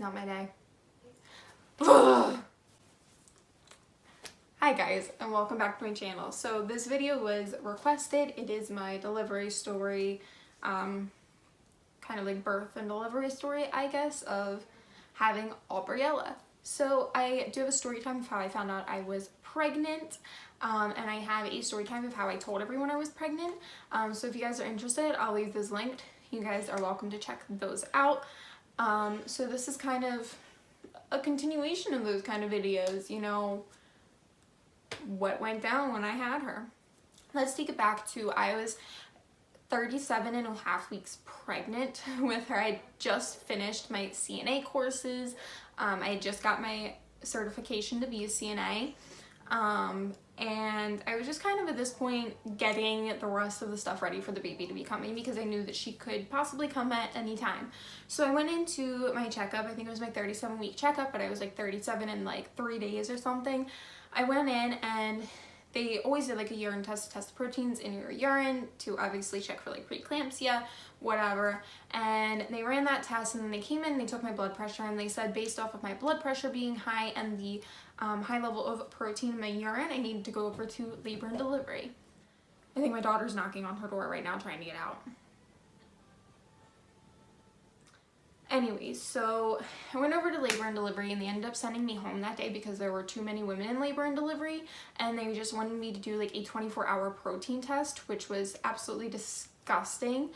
not my day. Ugh. Hi guys, and welcome back to my channel. So this video was requested. It is my delivery story, kind of like birth and delivery story, I guess, of having Aubriella. So I do have a story time of how I found out I was pregnant, and I have a story time of how I told everyone I was pregnant. So if you guys are interested, I'll leave this linked. You guys are welcome to check those out. So this is kind of a continuation of those kind of videos, you know, what went down when I had her. Let's take it back to, I was 37.5 weeks pregnant with her. I just finished my CNA courses. I had just got my certification to be a CNA. And I was just kind of at this point getting the rest of the stuff ready for the baby to be coming, because I knew that she could possibly come at any time. So I went into my checkup. I think it was my 37-week checkup, but I was like 37 in like 3 days or something. I went in and they always did like a urine test to test the proteins in your urine to obviously check for like preeclampsia, whatever. And they ran that test, and then they came in, they took my blood pressure, and they said based off of my blood pressure being high and the high level of protein in my urine, I needed to go over to labor and delivery. I think my daughter's knocking on her door right now trying to get out. Anyways, so I went over to labor and delivery, and they ended up sending me home that day because there were too many women in labor and delivery, and they just wanted me to do like a 24-hour protein test, which was absolutely disgusting.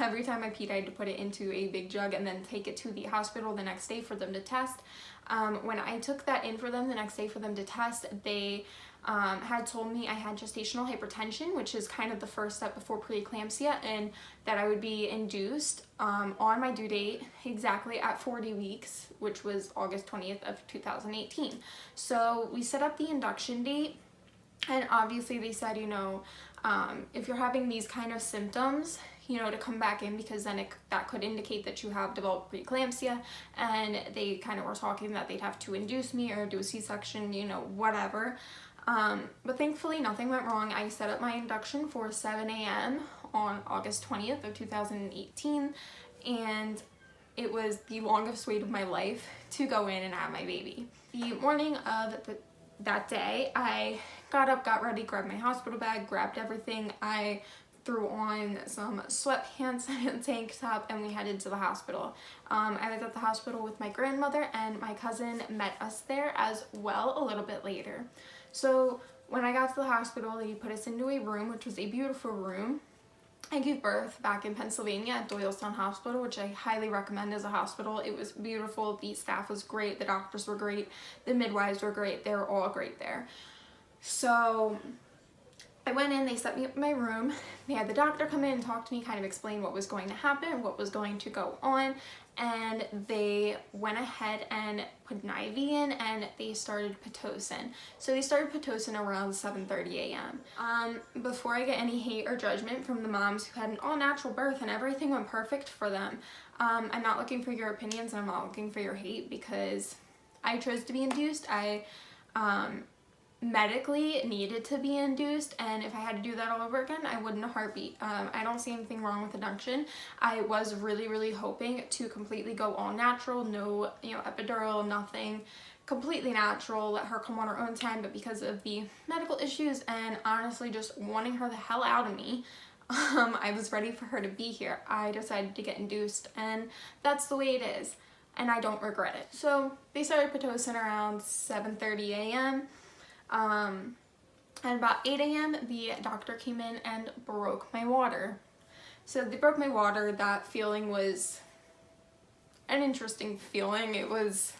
Every time I peed, I had to put it into a big jug and then take it to the hospital the next day for them to test. When I took that in for them the next day for them to test, they had told me I had gestational hypertension, which is kind of the first step before preeclampsia, and that I would be induced on my due date exactly at 40 weeks, which was August 20th of 2018. So we set up the induction date, and obviously they said, you know, if you're having these kind of symptoms, you know, to come back in, because then that could indicate that you have developed preeclampsia, and they kind of were talking that they'd have to induce me or do a C-section, you know, whatever. But thankfully nothing went wrong. I set up my induction for 7 a.m. on August 20th of 2018, and it was the longest wait of my life to go in and have my baby. The morning of that day, I got up, got ready, grabbed my hospital bag, grabbed everything. I threw on some sweatpants and a tank top, and we headed to the hospital. I was at the hospital with my grandmother, and my cousin met us there as well a little bit later. So when I got to the hospital, they put us into a room, which was a beautiful room. I gave birth back in Pennsylvania at Doylestown Hospital, which I highly recommend as a hospital. It was beautiful. The staff was great. The doctors were great. The midwives were great. They were all great there. So I went in, they set me up in my room. They had the doctor come in and talk to me, kind of explain what was going to happen, what was going to go on, and they went ahead and put an IV in, and they started Pitocin. So they started Pitocin around 7:30 a.m. Before I get any hate or judgment from the moms who had an all-natural birth and everything went perfect for them, I'm not looking for your opinions, and I'm not looking for your hate, because I chose to be induced. I medically needed to be induced, and if I had to do that all over again, I would in a heartbeat. I don't see anything wrong with induction. I was really hoping to completely go all natural, no, you know, epidural, nothing, completely natural, let her come on her own time, but because of the medical issues and honestly just wanting her the hell out of me, I was ready for her to be here. I decided to get induced, and that's the way it is, and I don't regret it. So they started Pitocin around 7:30 a.m. And about 8 a.m. the doctor came in and broke my water. So they broke my water. That feeling was an interesting feeling. It was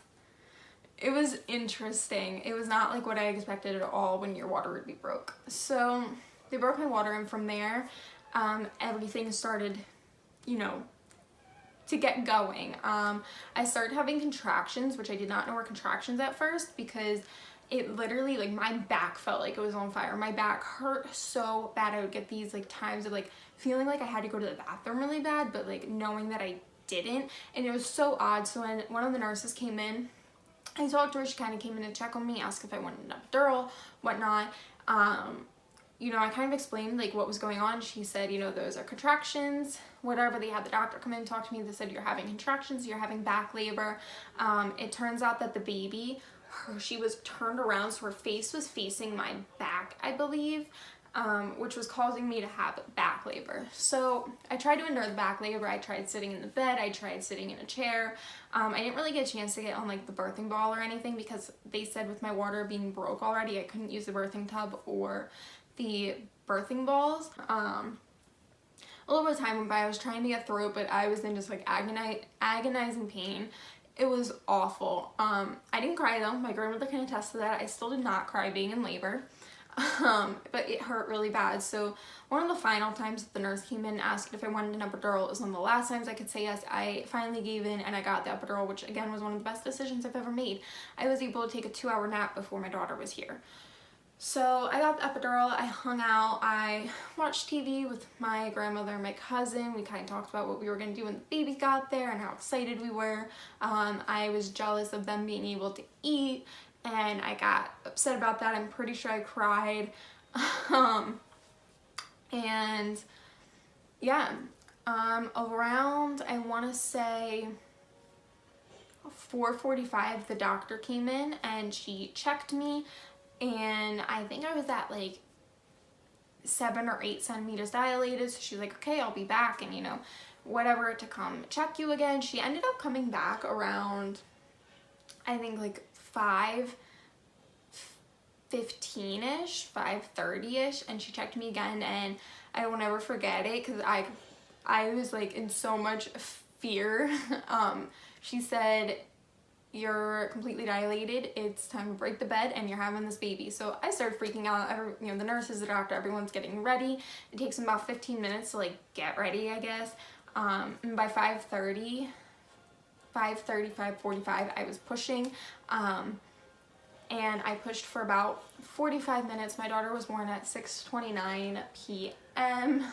interesting. It was not like what I expected at all when your water would be broke. So they broke my water, and from there, everything started, you know, to get going. I started having contractions, which I did not know were contractions at first, because it literally, like, my back felt like it was on fire. My back hurt so bad. I would get these like times of like feeling like I had to go to the bathroom really bad, but like knowing that I didn't, and it was so odd. So when one of the nurses came in, I talked to her. She kind of came in to check on me, asked if I wanted an epidural, whatnot. you know, I kind of explained like what was going on. She said, you know, those are contractions, whatever. They had the doctor come in and talk to me. They said, you're having contractions, you're having back labor. It turns out that the baby, she was turned around, so her face was facing my back, I believe, which was causing me to have back labor. So I tried to endure the back labor. I tried sitting in the bed. I tried sitting in a chair. I didn't really get a chance to get on like the birthing ball or anything because they said with my water being broke already, I couldn't use the birthing tub or the birthing balls. A little bit of time went by. I was trying to get through it, but I was in just like agonizing pain. It was awful. I didn't cry though. My grandmother can attest to that. I still did not cry being in labor. But it hurt really bad. So one of the final times that the nurse came in and asked if I wanted an epidural, it was one of the last times I could say yes. I finally gave in and I got the epidural, which again was one of the best decisions I've ever made. I was able to take a 2-hour nap before my daughter was here. So I got the epidural, I hung out, I watched TV with my grandmother and my cousin. We kind of talked about what we were going to do when the baby got there and how excited we were. I was jealous of them being able to eat, and I got upset about that. I'm pretty sure I cried. And yeah, around, I want to say 4:45, the doctor came in and she checked me. And I think I was at like 7 or 8 centimeters dilated. So she was like, okay, I'll be back, and you know, whatever, to come check you again. She ended up coming back around, I think like 5:15-ish, 5:30-ish, and she checked me again, and I will never forget it because I was like in so much fear. She said, you're completely dilated, it's time to break the bed, and you're having this baby. So I started freaking out. You know, the nurses, the doctor, everyone's getting ready. It takes them about 15 minutes to like get ready, I guess. And by 5:30, 5:45, I was pushing. And I pushed for about 45 minutes. My daughter was born at 6:29 p.m.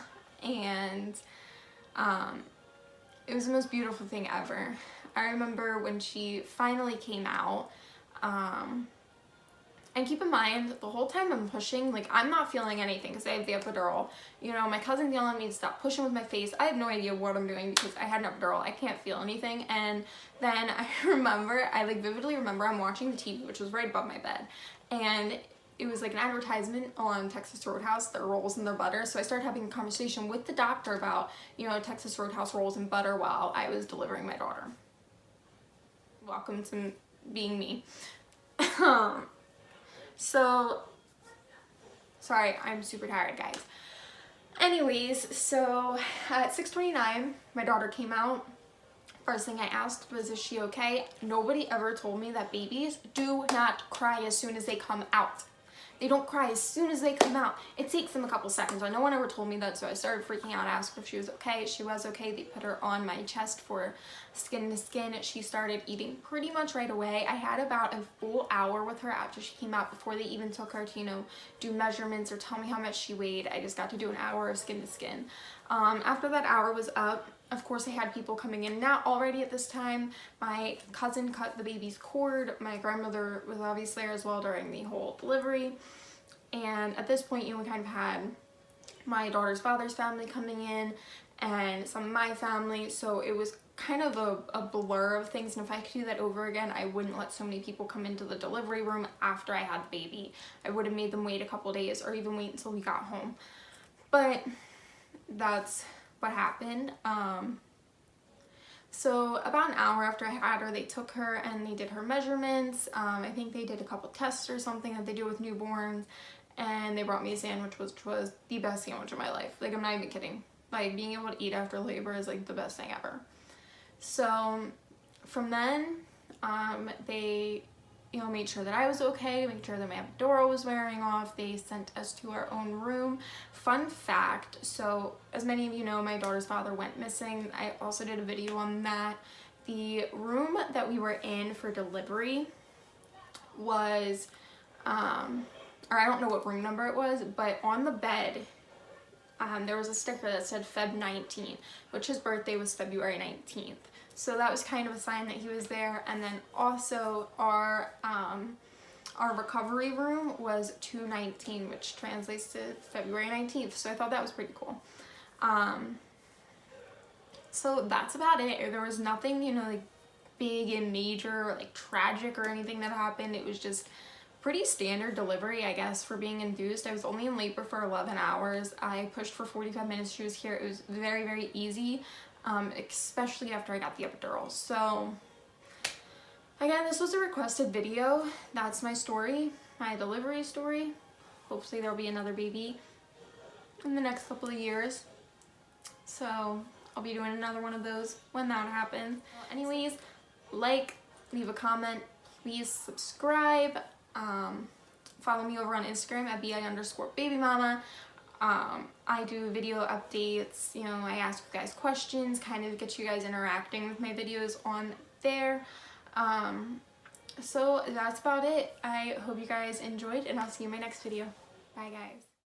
And it was the most beautiful thing ever. I remember when she finally came out, and keep in mind, the whole time I'm pushing, like, I'm not feeling anything because I have the epidural. You know, my cousin's yelling at me to stop pushing with my face. I have no idea what I'm doing because I had an epidural. I can't feel anything. And then I vividly remember I'm watching the TV, which was right above my bed. And it was like an advertisement on Texas Roadhouse, their rolls and their butter. So I started having a conversation with the doctor about, you know, Texas Roadhouse rolls and butter while I was delivering my daughter. Welcome to being me. So, sorry, I'm super tired, guys. Anyways, so at 6:29, my daughter came out. First thing I asked was, is she okay? Nobody ever told me that babies do not cry as soon as they come out. They don't cry as soon as they come out. It takes them a couple seconds. No one ever told me that, so I started freaking out, asked if she was okay. She was okay. They put her on my chest for skin to skin. She started eating pretty much right away. I had about a full hour with her after she came out before they even took her to, you know, do measurements or tell me how much she weighed. I just got to do an hour of skin to skin. After that hour was up, of course, I had people coming in and out already at this time. My cousin cut the baby's cord. My grandmother was obviously there as well during the whole delivery. And at this point, you know, we kind of had my daughter's father's family coming in and some of my family. So it was kind of a blur of things. And if I could do that over again, I wouldn't let so many people come into the delivery room after I had the baby. I would have made them wait a couple days or even wait until we got home. But that's what happened. So about an hour after I had her, they took her and they did her measurements. I think they did a couple tests or something that they do with newborns, and they brought me a sandwich, which was the best sandwich of my life. Like, I'm not even kidding. Like, being able to eat after labor is like the best thing ever. So from then, they, you know, made sure that I was okay, made sure that my epidural was wearing off. They sent us to our own room. Fun fact, so as many of you know, my daughter's father went missing. I also did a video on that. The room that we were in for delivery was, or I don't know what room number it was, but on the bed, there was a sticker that said Feb 19, which his birthday was February 19th. So that was kind of a sign that he was there. And then also our our recovery room was 2/19, which translates to February 19th. So I thought that was pretty cool. So that's about it. There was nothing, you know, like big and major or like tragic or anything that happened. It was just pretty standard delivery, I guess, for being induced. I was only in labor for 11 hours. I pushed for 45 minutes. She was here. It was very, very easy, especially after I got the epidural. So again, this was a requested video. That's my story, my delivery story. Hopefully there'll be another baby in the next couple of years. So I'll be doing another one of those when that happens. Well, anyways, like, leave a comment, please subscribe. Follow me over on Instagram at bi_babymama. I do video updates, you know, I ask you guys questions, kind of get you guys interacting with my videos on there. So that's about it. I hope you guys enjoyed, and I'll see you in my next video. Bye guys.